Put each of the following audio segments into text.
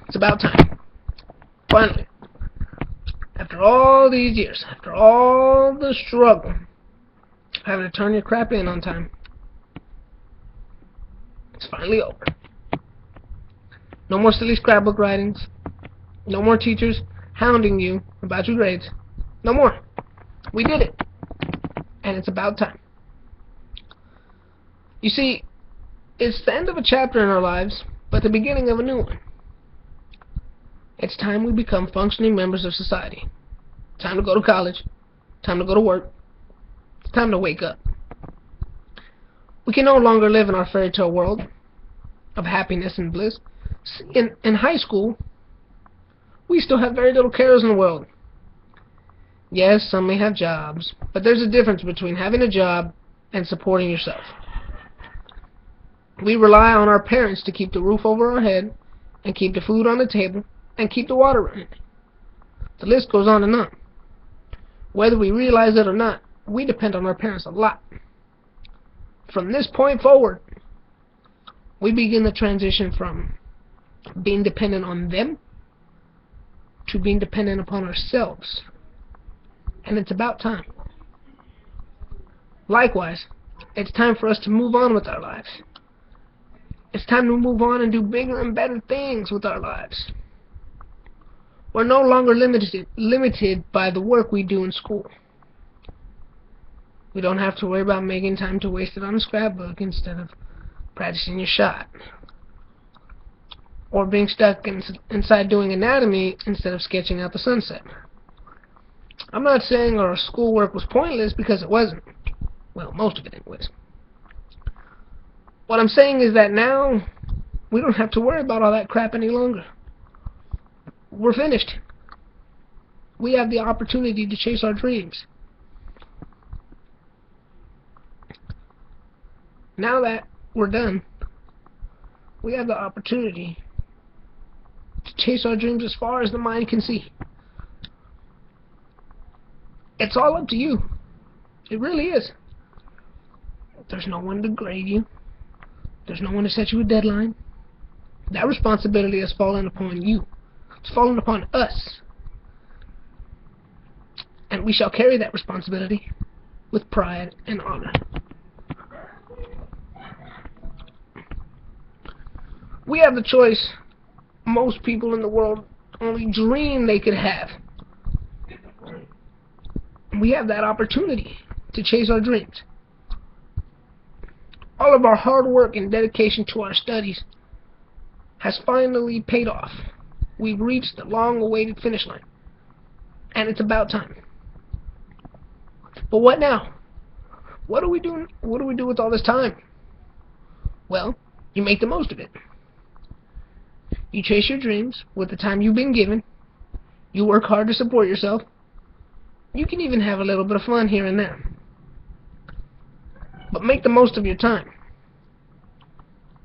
It's about time. Finally. After all these years, after all the struggle, having to turn your crap in on time, it's finally over. No more silly scrapbook writings. No more teachers hounding you about your grades. No more. We did it. And it's about time. You see, it's the end of a chapter in our lives, but the beginning of a new one. It's time we become functioning members of society. Time to go to college. Time to go to work. It's time to wake up. We can no longer live in our fairy tale world of happiness and bliss. In high school, we still have very little cares in the world. Yes, some may have jobs, but there's a difference between having a job and supporting yourself. We rely on our parents to keep the roof over our head, and keep the food on the table, and keep the water running. The list goes on and on. Whether we realize it or not, we depend on our parents a lot. From this point forward, we begin the transition from being dependent on them to being dependent upon ourselves. And it's about time. Likewise, it's time for us to move on with our lives. It's time to move on and do bigger and better things with our lives. We're no longer limited by the work we do in school. We don't have to worry about making time to waste it on a scrapbook instead of practicing your shot. Or being stuck inside doing anatomy instead of sketching out the sunset. I'm not saying our schoolwork was pointless, because it wasn't. Well, most of it anyways. What I'm saying is that now we don't have to worry about all that crap any longer. We're finished. We have the opportunity to chase our dreams. Now that we're done, we have the opportunity to chase our dreams as far as the mind can see. It's all up to you. It really is. There's no one to grade you. There's no one to set you a deadline. That responsibility has fallen upon you. It's fallen upon us. And we shall carry that responsibility with pride and honor. We have the choice most people in the world only dream they could have. We have that opportunity to chase our dreams. All of our hard work and dedication to our studies has finally paid off. We've reached the long-awaited finish line. And it's about time. But what now? What do we do with all this time? Well, you make the most of it. You chase your dreams with the time you've been given. You work hard to support yourself. You can even have a little bit of fun here and there. But make the most of your time.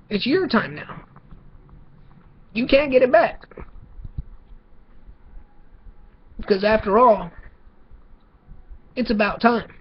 It's your time now. You can't get it back. Because after all, it's about time.